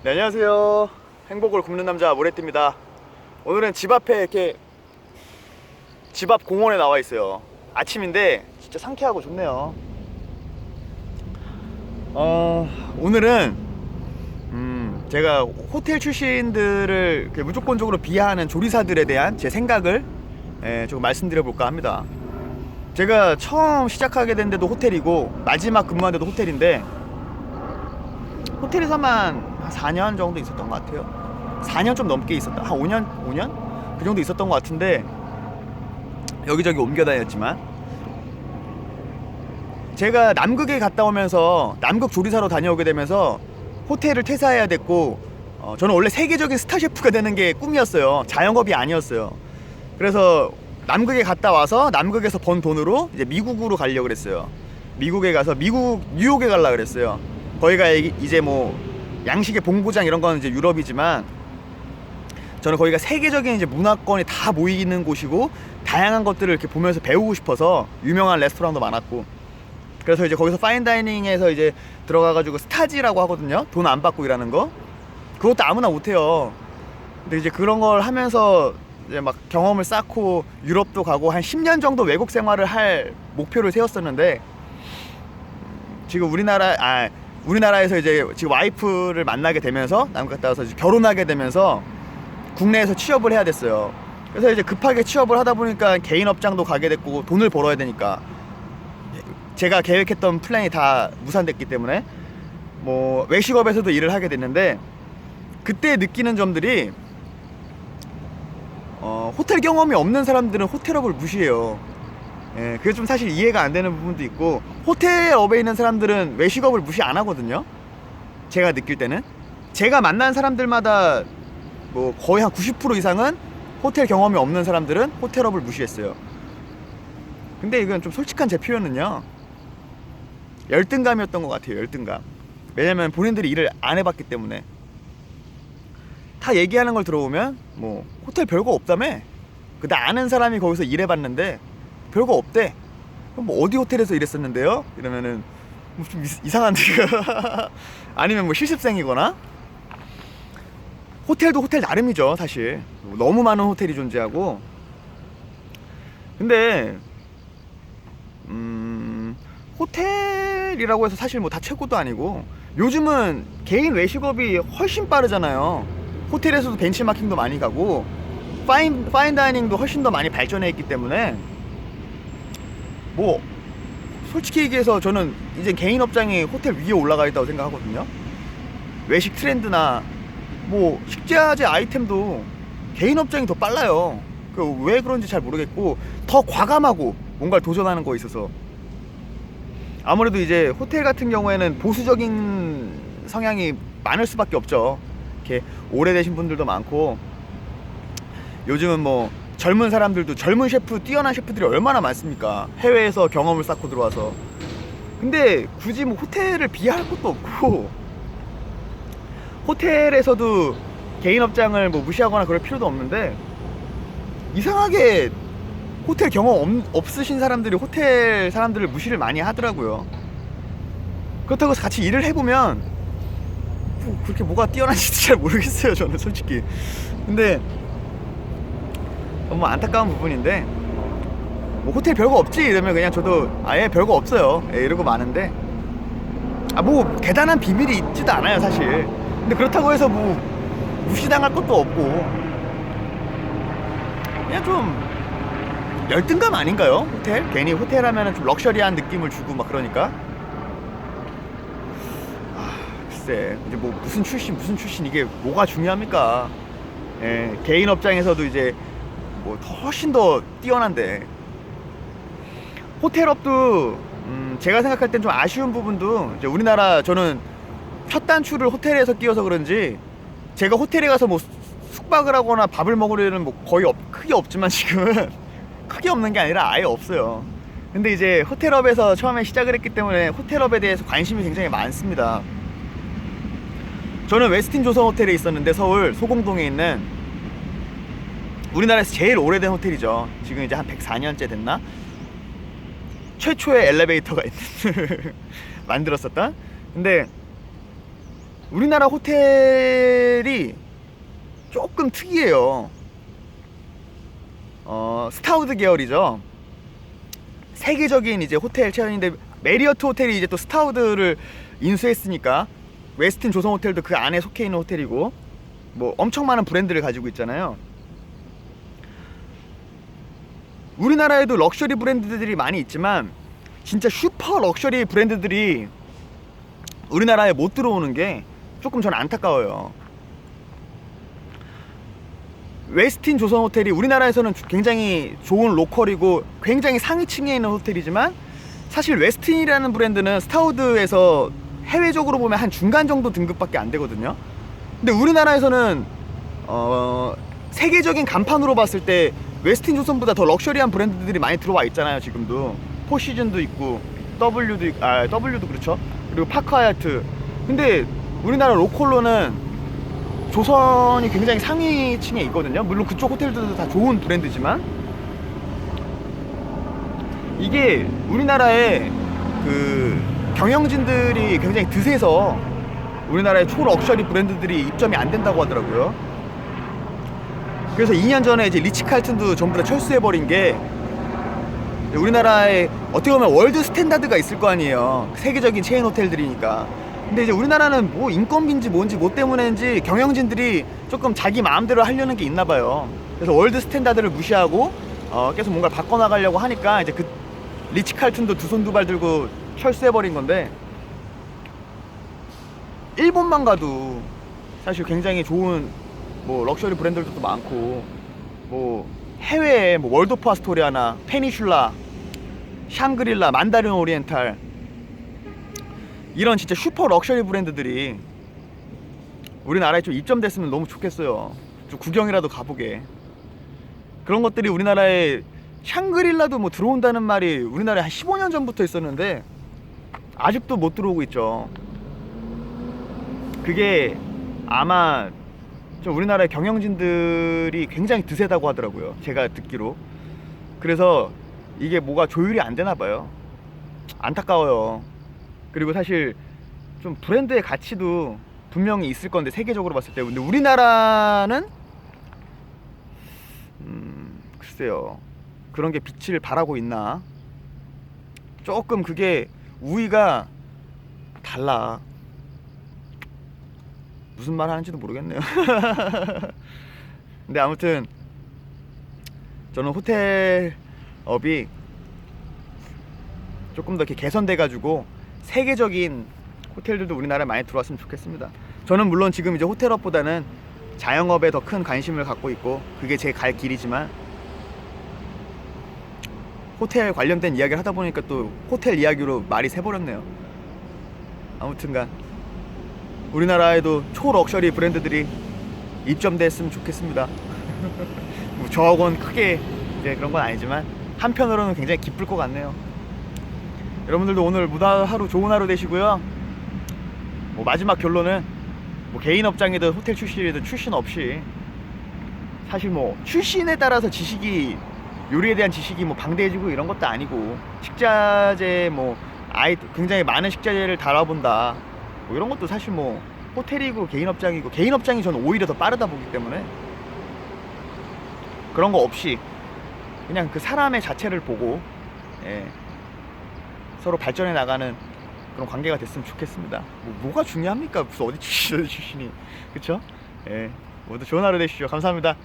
네, 안녕하세요. 행복을 굽는 남자 모래띠입니다. 오늘은 집 앞에 이렇게 집 앞 공원에 나와 있어요. 아침인데 진짜 상쾌하고 좋네요. 오늘은 제가 호텔 출신들을 이렇게 무조건적으로 비하하는 조리사들에 대한 제 생각을 조금 말씀드려 볼까 합니다. 제가 처음 시작하게 된 데도 호텔이고 마지막 근무한 데도 호텔인데, 호텔에서만 한 4년 정도 있었던 것 같아요. 4년 좀 넘게 있었다. 한 5년? 그 정도 있었던 것 같은데, 여기저기 옮겨 다녔지만, 제가 남극에 갔다 오면서 남극 조리사로 다녀오게 되면서 호텔을 퇴사해야 됐고, 저는 원래 세계적인 스타 셰프가 되는 게 꿈이었어요. 자영업이 아니었어요. 그래서 남극에 갔다 와서 남극에서 번 돈으로 이제 미국으로 가려고 그랬어요. 미국에 가서 뉴욕에 가려고 그랬어요. 거기가 이제 뭐 양식의 본고장 이런 건 이제 유럽이지만, 저는 거기가 세계적인 이제 문화권이 다 모이는 곳이고 다양한 것들을 이렇게 보면서 배우고 싶어서, 유명한 레스토랑도 많았고, 그래서 이제 거기서 파인다이닝에서 이제 들어가가지고 스타지라고 하거든요. 돈 안 받고 일하는 거. 그것도 아무나 못해요. 근데 이제 그런 걸 하면서 이제 막 경험을 쌓고 유럽도 가고 한 10년 정도 외국 생활을 할 목표를 세웠었는데, 지금 우리나라에서 이제 지금 와이프를 만나게 되면서, 남극 갔다 와서 이제 결혼하게 되면서 국내에서 취업을 해야 됐어요. 그래서 이제 급하게 취업을 하다 보니까 개인 업장도 가게 됐고, 돈을 벌어야 되니까 제가 계획했던 플랜이 다 무산됐기 때문에 뭐 외식업에서도 일을 하게 됐는데, 그때 느끼는 점들이, 호텔 경험이 없는 사람들은 호텔업을 무시해요. 그게 좀 사실 이해가 안 되는 부분도 있고, 호텔업에 있는 사람들은 외식업을 무시 안 하거든요. 제가 느낄 때는 제가 만난 사람들마다 뭐 거의 한 90% 이상은 호텔 경험이 없는 사람들은 호텔업을 무시했어요. 근데 이건 좀 솔직한 제 표현은요, 열등감이었던 것 같아요. 열등감. 왜냐면 본인들이 일을 안 해봤기 때문에. 다 얘기하는 걸 들어보면 뭐 호텔 별거 없다며. 나 아는 사람이 거기서 일해봤는데 별거 없대. 그럼 뭐 어디 호텔에서 일했었는데요? 이러면은 뭐 좀 이상한데. 아니면 뭐 실습생이거나. 호텔도 호텔 나름이죠, 사실. 너무 많은 호텔이 존재하고. 근데 호텔이라고 해서 사실 뭐 다 최고도 아니고, 요즘은 개인 외식업이 훨씬 빠르잖아요. 호텔에서도 벤치마킹도 많이 가고 파인다이닝도 훨씬 더 많이 발전해 있기 때문에, 뭐 솔직히 얘기해서 저는 이제 개인 업장이 호텔 위에 올라가 있다고 생각하거든요. 외식 트렌드나 뭐 식자재 아이템도 개인 업장이 더 빨라요. 왜 그런지 잘 모르겠고, 더 과감하고 뭔가를 도전하는 거에 있어서. 아무래도 이제 호텔 같은 경우에는 보수적인 성향이 많을 수밖에 없죠. 이렇게 오래되신 분들도 많고, 요즘은 뭐 젊은 사람들도, 젊은 셰프, 뛰어난 셰프들이 얼마나 많습니까? 해외에서 경험을 쌓고 들어와서. 근데 굳이 뭐 호텔을 비하할 것도 없고, 호텔에서도 개인 업장을 뭐 무시하거나 그럴 필요도 없는데, 이상하게 호텔 경험 없으신 사람들이 호텔 사람들을 무시를 많이 하더라고요. 그렇다고 해서 같이 일을 해보면 뭐 그렇게 뭐가 뛰어난지 잘 모르겠어요, 저는 솔직히. 근데 너무 안타까운 부분인데, 뭐 호텔 별거 없지 이러면 그냥 저도 아예 별거 없어요 이러고 마는데, 뭐 대단한 비밀이 있지도 않아요, 사실. 근데 그렇다고 해서 뭐 무시당할 것도 없고, 그냥 좀 열등감 아닌가요? 호텔? 괜히 호텔 하면은 좀 럭셔리한 느낌을 주고 막 그러니까. 글쎄, 이제 뭐 무슨 출신 이게 뭐가 중요합니까? 개인 업장에서도 이제 뭐 훨씬 더 뛰어난데, 호텔업도 제가 생각할 땐 좀 아쉬운 부분도, 이제 우리나라, 저는 첫 단추를 호텔에서 끼워서 그런지, 제가 호텔에 가서 뭐 숙박을 하거나 밥을 먹을 일은 뭐 거의 크게 없지만, 지금은 크게 없는 게 아니라 아예 없어요. 근데 이제 호텔업에서 처음에 시작을 했기 때문에 호텔업에 대해서 관심이 굉장히 많습니다. 저는 웨스틴 조선 호텔에 있었는데, 서울 소공동에 있는 우리나라에서 제일 오래된 호텔이죠. 지금 이제 한 104년째 됐나? 최초의 엘리베이터가 있는 만들었었던. 근데 우리나라 호텔이 조금 특이해요. 스타우드 계열이죠. 세계적인 이제 호텔 체인인데 메리어트 호텔이 이제 또 스타우드를 인수했으니까 웨스틴 조선 호텔도 그 안에 속해 있는 호텔이고 뭐 엄청 많은 브랜드를 가지고 있잖아요. 우리나라에도 럭셔리 브랜드들이 많이 있지만 진짜 슈퍼 럭셔리 브랜드들이 우리나라에 못 들어오는 게 조금 전 안타까워요. 웨스틴 조선 호텔이 우리나라에서는 굉장히 좋은 로컬이고 굉장히 상위층에 있는 호텔이지만 사실 웨스틴이라는 브랜드는 스타우드에서 해외적으로 보면 한 중간 정도 등급밖에 안 되거든요. 근데 우리나라에서는 세계적인 간판으로 봤을 때 웨스틴 조선보다 더 럭셔리한 브랜드들이 많이 들어와 있잖아요. 지금도 포시즌도 있고 W도 그렇죠. 그리고 파크하얏트. 근데 우리나라 로컬로는 조선이 굉장히 상위층에 있거든요. 물론 그쪽 호텔들도 다 좋은 브랜드지만 이게 우리나라의 그 경영진들이 굉장히 드세서 우리나라의 초럭셔리 브랜드들이 입점이 안 된다고 하더라고요. 그래서 2년 전에 이제 리츠칼튼도 전부 다 철수해버린 게 우리나라에 어떻게 보면 월드 스탠다드가 있을 거 아니에요. 세계적인 체인 호텔들이니까. 근데 이제 우리나라는 뭐 인건비인지 뭔지 뭐 때문인지 경영진들이 조금 자기 마음대로 하려는 게 있나 봐요. 그래서 월드 스탠다드를 무시하고 계속 뭔가를 바꿔나가려고 하니까 이제 그 리츠칼튼도 두 손 두 발 들고 철수해버린 건데 일본만 가도 사실 굉장히 좋은 뭐 럭셔리 브랜드들도 많고 뭐 해외에 뭐 월드 오프 아스토리아나 페니슐라, 샹그릴라, 만다린 오리엔탈 이런 진짜 슈퍼 럭셔리 브랜드들이 우리나라에 좀 입점됐으면 너무 좋겠어요. 좀 구경이라도 가보게. 그런 것들이 우리나라에 샹그릴라도 뭐 들어온다는 말이 우리나라에 한 15년 전부터 있었는데 아직도 못 들어오고 있죠. 그게 아마 좀 우리나라의 경영진들이 굉장히 드세다고 하더라고요. 제가 듣기로. 그래서 이게 뭐가 조율이 안 되나 봐요. 안타까워요. 그리고 사실 좀 브랜드의 가치도 분명히 있을 건데 세계적으로 봤을 때. 근데 우리나라는 글쎄요. 그런 게 빛을 발하고 있나? 조금 그게 우위가 달라. 무슨 말 하는지도 모르겠네요. 근데 아무튼 저는 호텔업이 조금 더 이렇게 개선돼 가지고 세계적인 호텔들도 우리나라에 많이 들어왔으면 좋겠습니다. 저는 물론 지금 이제 호텔업보다는 자영업에 더 큰 관심을 갖고 있고 그게 제 갈 길이지만 호텔 관련된 이야기를 하다 보니까 또 호텔 이야기로 말이 새버렸네요. 아무튼간 우리나라에도 초럭셔리 브랜드들이 입점됐으면 좋겠습니다. 뭐 저하고는 크게 이제 그런 건 아니지만 한편으로는 굉장히 기쁠 것 같네요. 여러분들도 오늘 무다 하루 좋은 하루 되시고요. 뭐 마지막 결론은 뭐 개인 업장이든 호텔 출신이든 출신 없이 사실 뭐 출신에 따라서 지식이 요리에 대한 지식이 뭐 방대해지고 이런 것도 아니고 식자재 뭐 굉장히 많은 식자재를 다뤄본다 뭐 이런 것도 사실 뭐 호텔이고 개인 업장이 저는 오히려 더 빠르다 보기 때문에 그런 거 없이 그냥 그 사람의 자체를 보고 서로 발전해 나가는 그런 관계가 됐으면 좋겠습니다. 뭐가 중요합니까? 무슨 어디 출신이 그쵸? 모두 좋은 하루 되시죠. 감사합니다.